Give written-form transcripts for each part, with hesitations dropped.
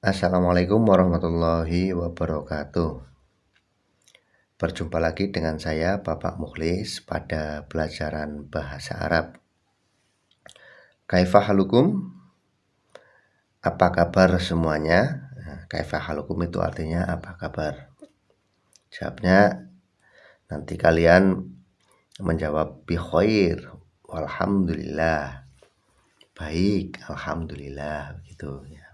Assalamualaikum warahmatullahi wabarakatuh. Berjumpa lagi dengan saya Bapak Mukhlis pada pelajaran bahasa Arab. Kaifa halukum? Apa kabar semuanya? Kaifa halukum itu artinya apa kabar? Jawabnya nanti kalian menjawab bi khair, walhamdulillah. Baik, alhamdulillah gitu ya.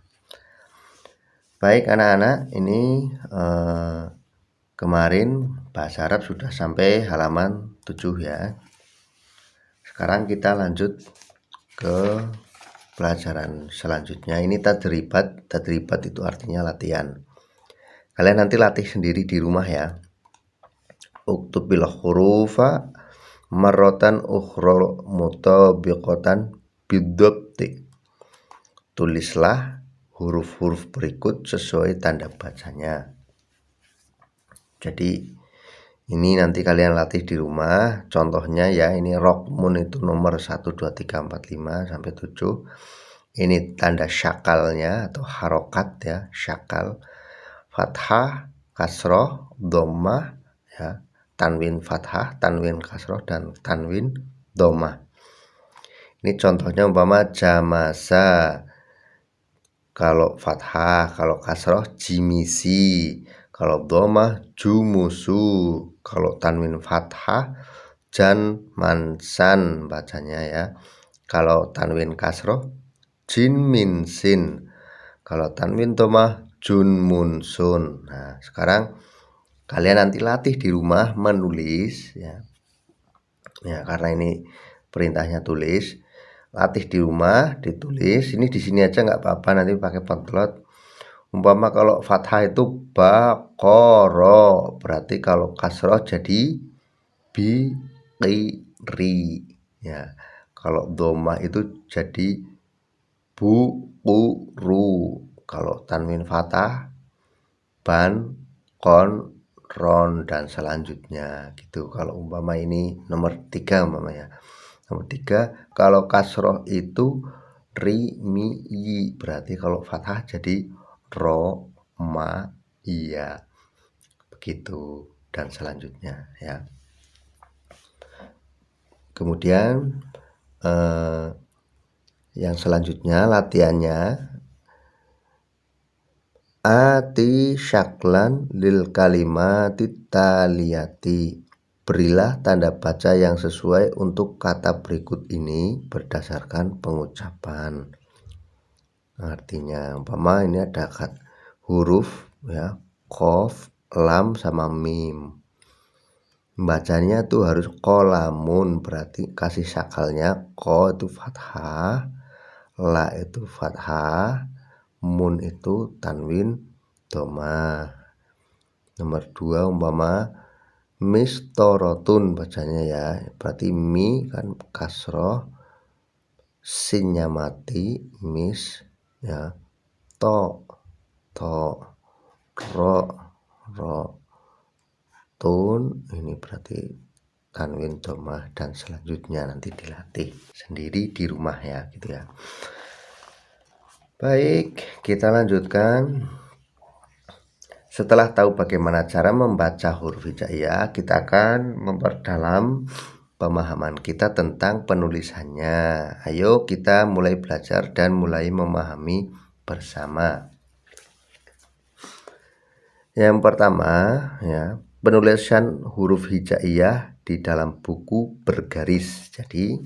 Baik anak-anak, ini kemarin bahasa Arab sudah sampai halaman 7 ya. Sekarang kita lanjut ke pelajaran selanjutnya. Ini tadribat. Tadribat itu artinya latihan. Kalian nanti latih sendiri di rumah ya. Uktubil hurufa marrotan ukhra mutabiqatan bidhabti. Tulislah huruf-huruf berikut sesuai tanda bacanya. Jadi ini nanti kalian latih di rumah. Contohnya ya, ini rokmun itu nomor 1, 2, 3, 4, 5 sampai 7. Ini tanda syakalnya atau harokat ya, syakal. Fathah, kasroh, dhammah ya, tanwin fathah, tanwin kasroh, dan tanwin dhammah. Ini contohnya umpama jamasa. Kalau fathah, kalau kasroh jimisi, kalau dhammah jumusu, kalau tanwin fathah jan mansan bacanya ya. Kalau tanwin kasroh jin minsin, kalau tanwin dhammah jun munsun. Nah, sekarang kalian nanti latih di rumah menulis ya. Ya, karena ini perintahnya tulis. Latih di rumah, ditulis. Ini di sini aja nggak apa-apa, nanti pakai potlot. Umpama kalau fathah itu baqara, berarti kalau kasroh jadi biqiri ya. Kalau dhammah itu jadi buquru. Kalau tanwin fathah ban, kon, ron, dan selanjutnya gitu. Kalau umpama ini nomor 3 umpamanya. Nomor 3, kalau kasroh itu ri, mi, yi, berarti kalau fathah jadi ro, ma, iya. Begitu dan selanjutnya ya. Kemudian yang selanjutnya latihannya, ati syaklan lil kalimati taliyati. Berilah tanda baca yang sesuai untuk kata berikut ini berdasarkan pengucapan. Artinya umpama ini ada huruf ya, qaf, lam sama mim. Bacanya tuh harus qolamun, berarti kasih syakalnya qa itu fathah, la itu fathah, mun itu tanwin dhammah. Nomor 2 umpama mistorotun bacanya ya, berarti mi kan kasroh, sinnya mati, mis ya, to, ro, tun, ini berarti tanwin dhammah, dan selanjutnya nanti dilatih sendiri di rumah ya gitu ya. Baik, kita lanjutkan. Setelah tahu bagaimana cara membaca huruf hijaiyah, kita akan memperdalam pemahaman kita tentang penulisannya. Ayo kita mulai belajar dan mulai memahami bersama. Yang pertama ya, penulisan huruf hijaiyah di dalam buku bergaris. Jadi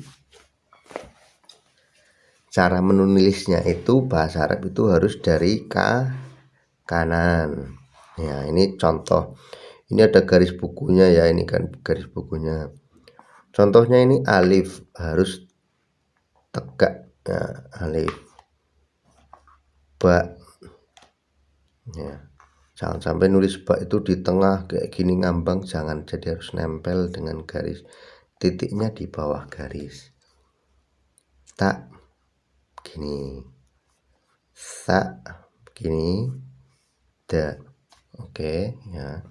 cara menulisnya itu bahasa Arab itu harus dari kanan. Ya, ini contoh. Ini ada garis bukunya ya, ini kan garis bukunya. Contohnya ini alif harus tegak ya, alif. Ba. Ya. Jangan sampai nulis ba itu di tengah kayak gini ngambang, jangan, jadi harus nempel dengan garis. Titiknya di bawah garis. Tak gini. Sa begini. Da. Oke ya.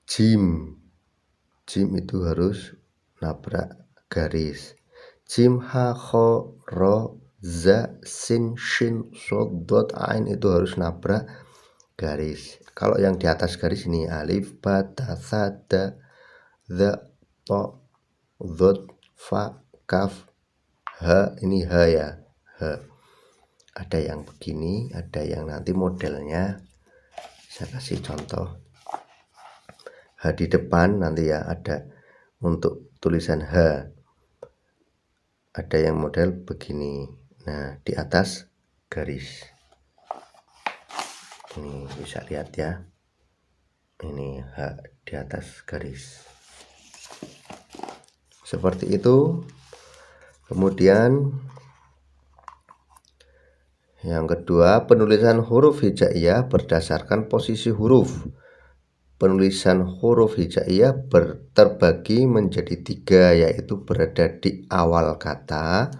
Jim itu harus nabrak garis. Jim, ha, kho, ro, za, sin, shin, shod, dot, ain itu harus nabrak garis. Kalau yang di atas garis ini alif, ba, ta, tha, da, dha, to, dhot, fa, kaf, ha, ini ha ya, ha. Ada yang begini, ada yang nanti modelnya saya kasih contoh. H di depan nanti ya ada untuk tulisan H. Ada yang model begini. Nah, di atas garis. Ini bisa lihat ya. Ini H di atas garis. Seperti itu. Kemudian yang kedua, penulisan huruf hijaiyah berdasarkan posisi huruf. Penulisan huruf hijaiyah terbagi menjadi 3, yaitu berada di awal kata,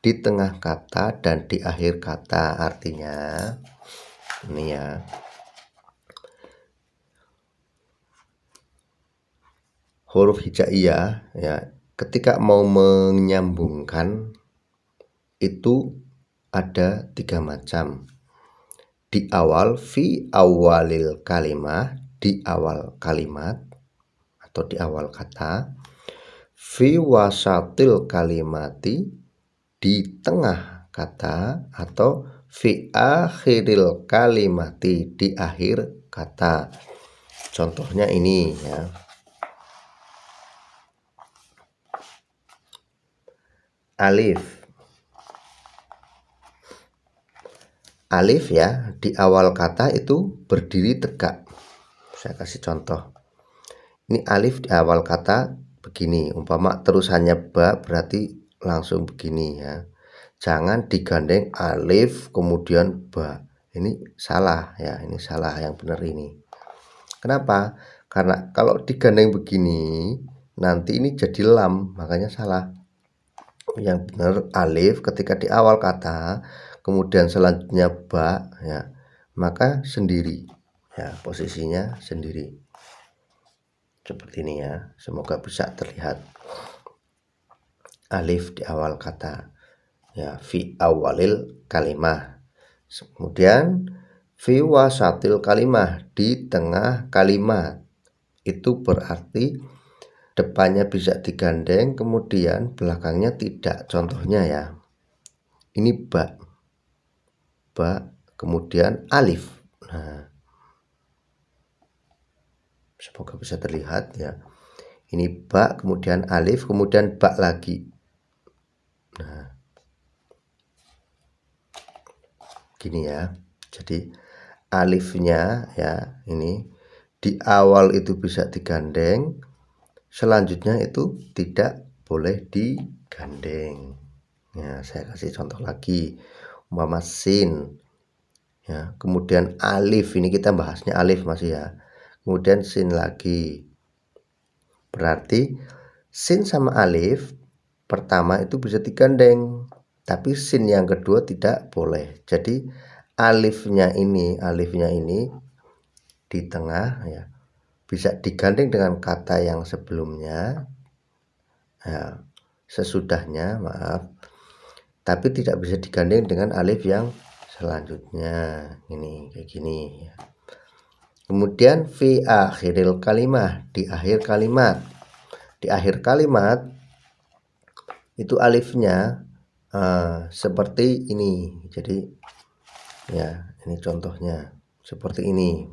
di tengah kata, dan di akhir kata. Artinya ini ya, huruf hijaiyah ya, ketika mau menyambungkan itu ada 3 macam. Di awal, fi awalil kalimah, di awal kalimat atau di awal kata. Fi wasatil kalimati, di tengah kata, atau fi akhiril kalimati, di akhir kata. Contohnya ini ya. Alif. Alif ya, di awal kata itu berdiri tegak. Saya kasih contoh. Ini alif di awal kata begini, umpama terusannya ba berarti langsung begini ya. Jangan digandeng alif kemudian ba. Ini salah ya, ini salah, yang benar ini. Kenapa? Karena kalau digandeng begini nanti ini jadi lam, makanya salah. Yang benar alif ketika di awal kata, kemudian selanjutnya ba ya, maka sendiri ya, posisinya sendiri. Seperti ini ya, semoga bisa terlihat. Alif di awal kata ya, fi awalil kalimah. Kemudian fi wasatil kalimah, di tengah kalimat. Itu berarti depannya bisa digandeng, kemudian belakangnya tidak. Contohnya ya, ini ba, kemudian alif. Nah, semoga bisa terlihat ya. Ini ba, kemudian alif, kemudian ba lagi. Nah, gini ya. Jadi alifnya ya, ini di awal itu bisa digandeng, selanjutnya itu tidak boleh digandeng. Ya, saya kasih contoh lagi. Umpama sin ya, kemudian alif, ini kita bahasnya alif masih ya. Kemudian sin lagi. Berarti sin sama alif pertama itu bisa digandeng, tapi sin yang kedua tidak boleh. Jadi alifnya ini di tengah ya, bisa digandeng dengan kata yang sebelumnya ya, sesudahnya maaf, tapi tidak bisa digandeng dengan alif yang selanjutnya. Ini kayak gini ya. Kemudian fi akhiril kalimah, di akhir kalimat. Di akhir kalimat itu alifnya seperti ini. Jadi ya, ini contohnya seperti ini.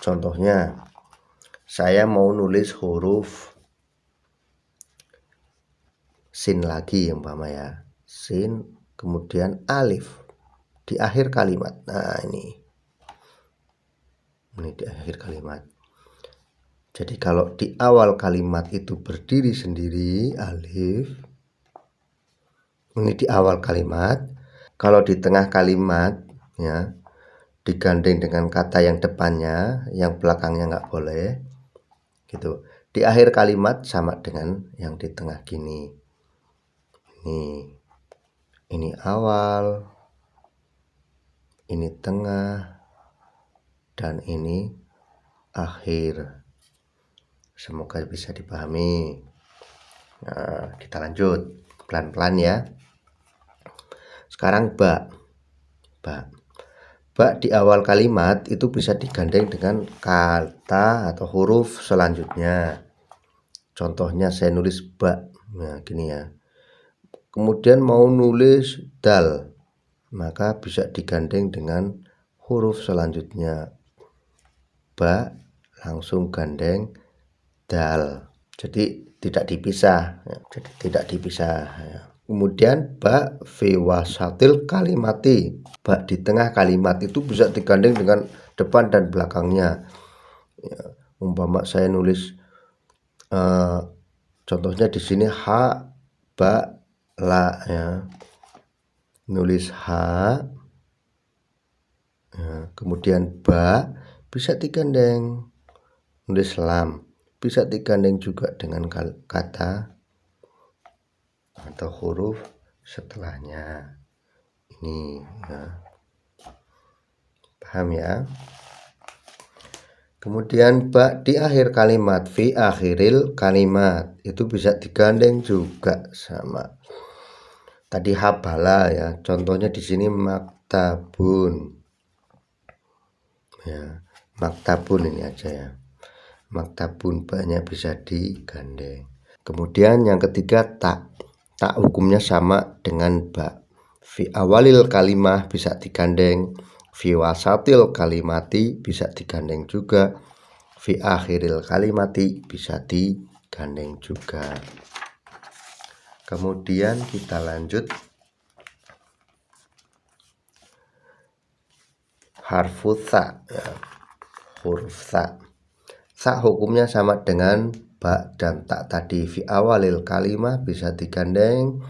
Contohnya, saya mau nulis huruf sin lagi umpama ya. Sin kemudian alif di akhir kalimat. Nah, ini di akhir kalimat. Jadi kalau di awal kalimat itu berdiri sendiri alif, ini di awal kalimat. Kalau di tengah kalimat ya, digandeng dengan kata yang depannya, yang belakangnya nggak boleh gitu. Di akhir kalimat sama dengan yang di tengah gini. Ini awal, ini tengah, dan ini akhir. Semoga bisa dipahami. Nah, kita lanjut pelan-pelan ya. Sekarang ba. Ba di awal kalimat itu bisa digandeng dengan kata atau huruf selanjutnya. Contohnya saya nulis ba. Nah, gini ya. Kemudian mau nulis dal, maka bisa digandeng dengan huruf selanjutnya. Ba langsung gandeng dal. Jadi tidak dipisah, ya. Kemudian ba fi wasatil kalimati. Ba di tengah kalimat itu bisa digandeng dengan depan dan belakangnya. Ya, umpama saya nulis contohnya di sini ha ba la ya. Nulis ha ya, kemudian ba bisa digandeng. Nulis lam bisa digandeng juga dengan kata atau huruf setelahnya. Ini ya. Paham ya? Kemudian ba di akhir kalimat, fi akhiril kalimat, itu bisa digandeng juga sama tadi habala ya. Contohnya di sini maktabun. Ya, maktabun ini aja ya. Maktabun banyak bisa digandeng. Kemudian yang ketiga tak. Tak hukumnya sama dengan ba. Fi awalil kalimah bisa digandeng. Fi wasatil kalimati bisa digandeng juga. Fi akhiril kalimati bisa digandeng juga. Kemudian kita lanjut harfu tha ya. Huruf tha. Tha hukumnya sama dengan ba dan tak tadi. Fi awalil kalimah bisa digandeng.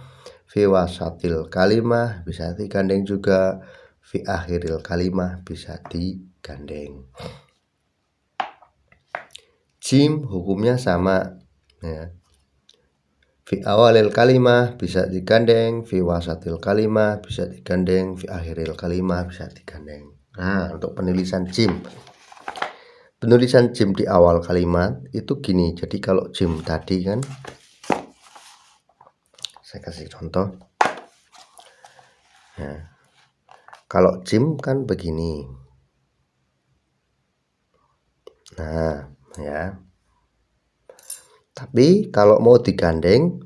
Fi wasatil kalimah bisa digandeng juga. Fi akhiril kalimah bisa digandeng. Jim hukumnya sama ya. Fi awalil kalimah bisa digandeng, fi wasatil kalimah bisa digandeng, fi akhiril kalimah bisa digandeng. Nah, untuk penulisan jim. Penulisan jim di awal kalimat itu gini. Jadi kalau jim tadi kan, saya kasih contoh. Nah, kalau jim kan begini. Nah, ya. Tapi kalau mau digandeng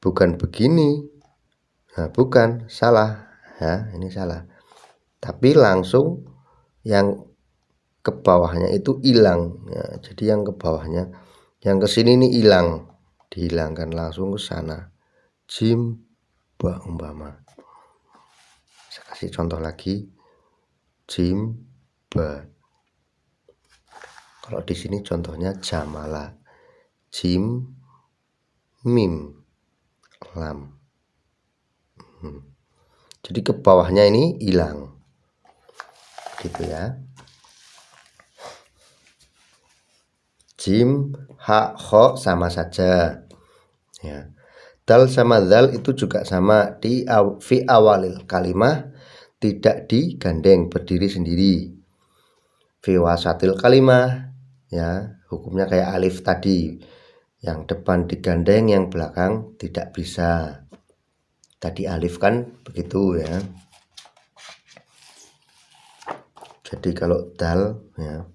bukan begini. Nah, bukan, salah ya, ini salah. Tapi langsung yang ke bawahnya itu hilang ya. Jadi yang ke bawahnya, yang ke sini ini hilang, dihilangkan langsung ke sana. Jim ba umpama. Saya kasih contoh lagi. Jim ba. Kalau di sini contohnya jamala. Jim mim lam. Jadi ke bawahnya ini hilang. Gitu ya. Jim, ha, kho sama saja. Ya. Dal sama zal itu juga sama. Di fi awalil kalimah tidak digandeng, berdiri sendiri. Fi wasatil kalimah ya, hukumnya kayak alif tadi. Yang depan digandeng, yang belakang tidak bisa. Tadi alif kan begitu ya. Jadi kalau dal ya,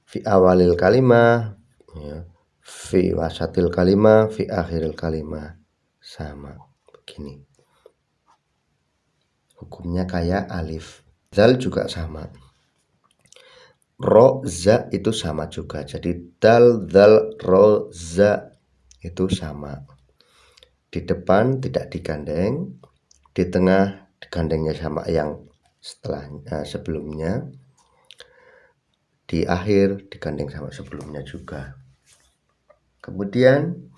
fi awalil kalimah ya, fi wasatil kalimah, fi akhiril kalimah, sama begini. Hukumnya kayak alif. Zal juga sama. Ro, za itu sama juga. Jadi dal, zal, ro, za itu sama. Di depan tidak digandeng, di tengah digandengnya sama yang setelahnya, sebelumnya. Di akhir digandeng sama sebelumnya juga. Kemudian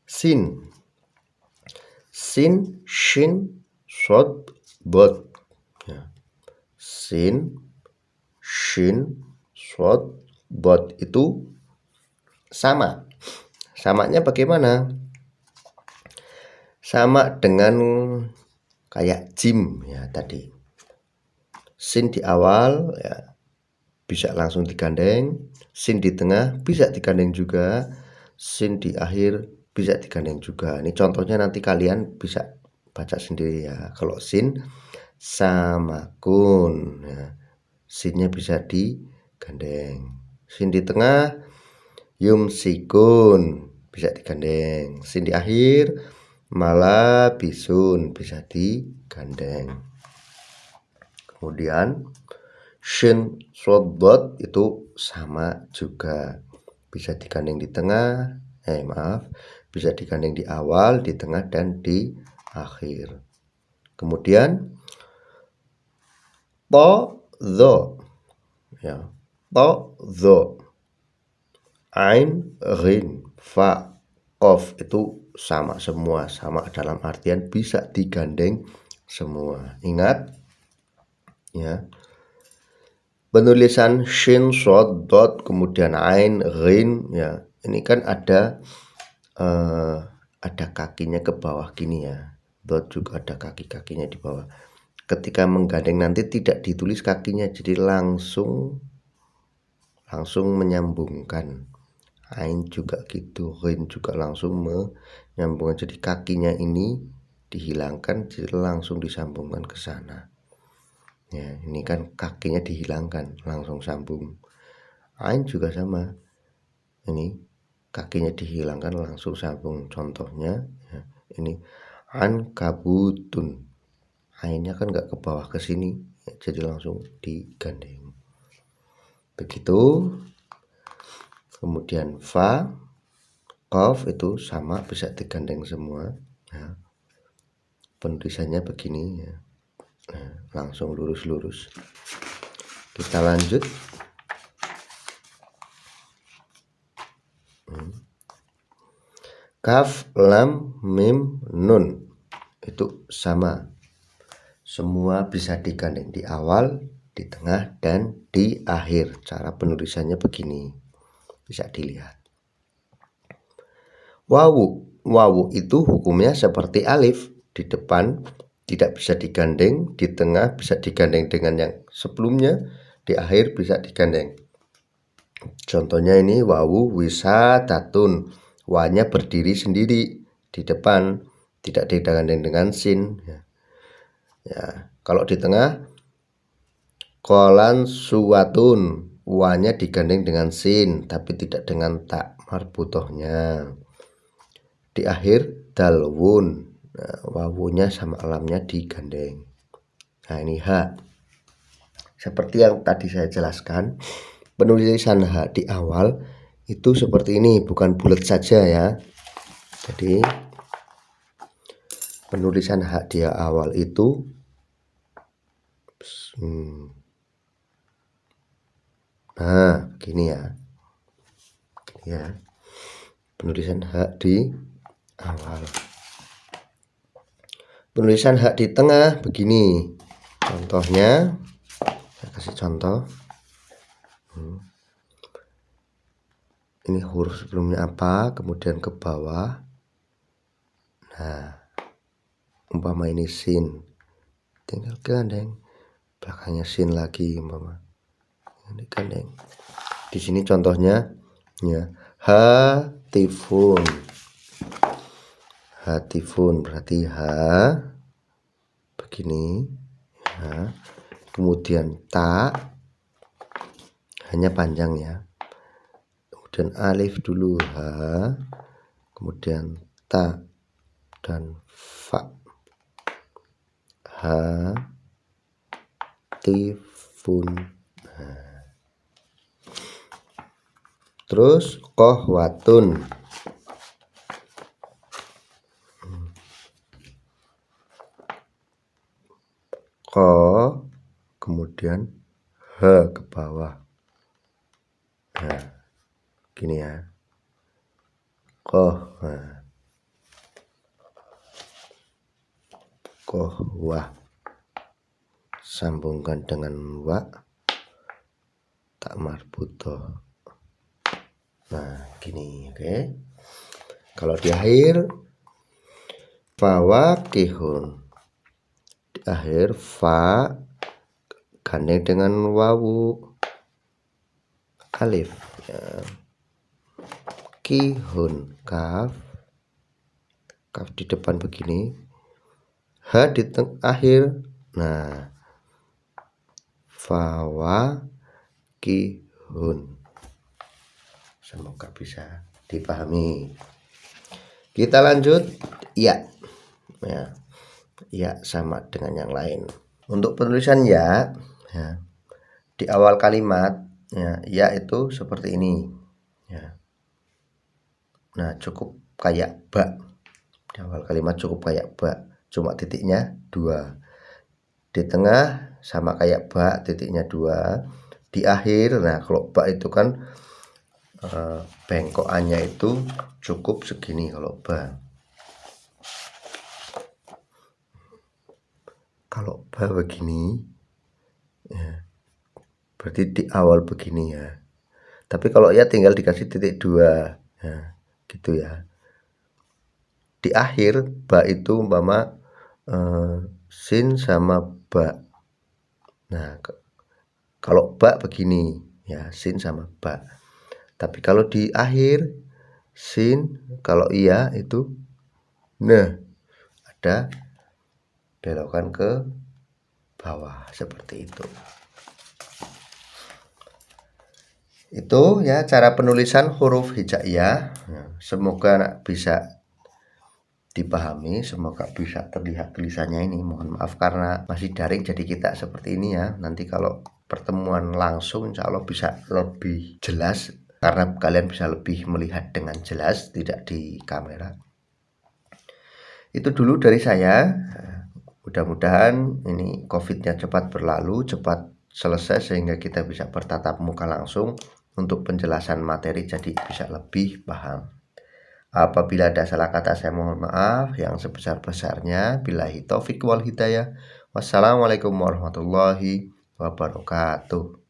sin. Sin, shin, shod, bot. Ya. Sin, shin, shod, bot itu sama. Samanya bagaimana? Sama dengan kayak jim ya tadi. Sin di awal ya, bisa langsung digandeng. Sin di tengah bisa digandeng juga. Sin di akhir bisa digandeng juga. Ini contohnya nanti kalian bisa baca sendiri ya. Kalau sin samakun ya, sinnya bisa digandeng. Sin di tengah yumsikun bisa digandeng. Sin di akhir malabisun bisa digandeng. Kemudian shin sodot itu sama juga, bisa digandeng di tengah, bisa digandeng di awal, di tengah, dan di akhir. Kemudian to zo ya, to zo, ain ghin fa qaf itu sama semua, sama dalam artian bisa digandeng semua. Ingat ya, penulisan shin shod dot kemudian ain ghin ya, ini kan ada kakinya ke bawah gini ya, dot juga ada kaki-kakinya di bawah. Ketika menggandeng nanti tidak ditulis kakinya, jadi langsung menyambungkan. Ain juga gitu, ghin juga langsung menyambungkan, jadi kakinya ini dihilangkan, jadi langsung disambungkan ke sana ya. Ini kan kakinya dihilangkan, langsung sambung. Ain juga sama, ini kakinya dihilangkan, langsung sambung. Contohnya ya, ini an kabutun, ainnya kan nggak ke bawah ke sini ya, jadi langsung digandeng begitu. Kemudian fa qaf itu sama, bisa digandeng semua ya. Penulisannya begini ya, langsung lurus-lurus. Kita lanjut. Kaf lam mim nun itu sama, semua bisa digandeng di awal, di tengah, dan di akhir. Cara penulisannya begini, bisa dilihat. Wawu itu hukumnya seperti alif, di depan tidak bisa digandeng, di tengah bisa digandeng dengan yang sebelumnya, di akhir bisa digandeng. Contohnya ini wawu wisatatun, wanya berdiri sendiri di depan, tidak digandeng dengan sin ya. Kalau di tengah kolan suwatun, wanya digandeng dengan sin tapi tidak dengan tak marbutohnya. Di akhir dalwun, wawunya sama lamnya digandeng. Nah ini H, seperti yang tadi saya jelaskan, penulisan H di awal itu seperti ini, bukan bulat saja ya. Jadi penulisan H di awal itu nah begini ya, penulisan H di awal. Penulisan H di tengah begini, contohnya saya kasih contoh. Ini huruf sebelumnya apa, kemudian ke bawah. Nah, umpama ini sin, tinggal gandeng, belakangnya sin lagi umpama. Ini gandeng. Di sini contohnya ya, hatifun. Hatifun berarti H begini ya. Kemudian ta hanya panjang ya. Kemudian alif dulu H, kemudian ta dan fa. Hatifun. Terus kohwatun. Ko kemudian H ke bawah. Nah, gini ya. Koh. Nah. Kohwah. Sambungkan dengan wa tak marbutoh. Nah, gini, oke. Kalau di akhir fawakihun, di akhir fa gandeng dengan wawu alif ya. Kihun kaf di depan begini, H di akhir. Nah, fawakihun. Semoga bisa dipahami. Kita lanjut. Ya. Ya sama dengan yang lain. Untuk penulisan ya di awal kalimat ya itu seperti ini ya. Nah, cukup kayak ba. Di awal kalimat cukup kayak ba, cuma titiknya 2. Di tengah sama kayak ba, titiknya 2. Di akhir, nah kalau ba itu kan bengkokannya itu cukup segini kalau ba. Kalau ba begini ya, berarti di awal begini ya. Tapi kalau ya tinggal dikasih titik 2 ya, gitu ya. Di akhir ba itu umpama sin sama ba. Nah, kalau ba begini ya, sin sama ba. Tapi kalau di akhir sin, kalau iya itu nah, ada belokan ke bawah seperti itu. Itu ya cara penulisan huruf hijaiyah. Semoga bisa dipahami, semoga bisa terlihat tulisannya ini. Mohon maaf karena masih daring jadi kita seperti ini ya. Nanti kalau pertemuan langsung insya Allah bisa lebih jelas karena kalian bisa lebih melihat dengan jelas, tidak di kamera. Itu dulu dari saya. Mudah-mudahan ini COVID-nya cepat berlalu, cepat selesai sehingga kita bisa bertatap muka langsung untuk penjelasan materi jadi bisa lebih paham. Apabila ada salah kata saya mohon maaf yang sebesar-besarnya. Billahi taufik wal hidayah. Wassalamualaikum warahmatullahi wabarakatuh.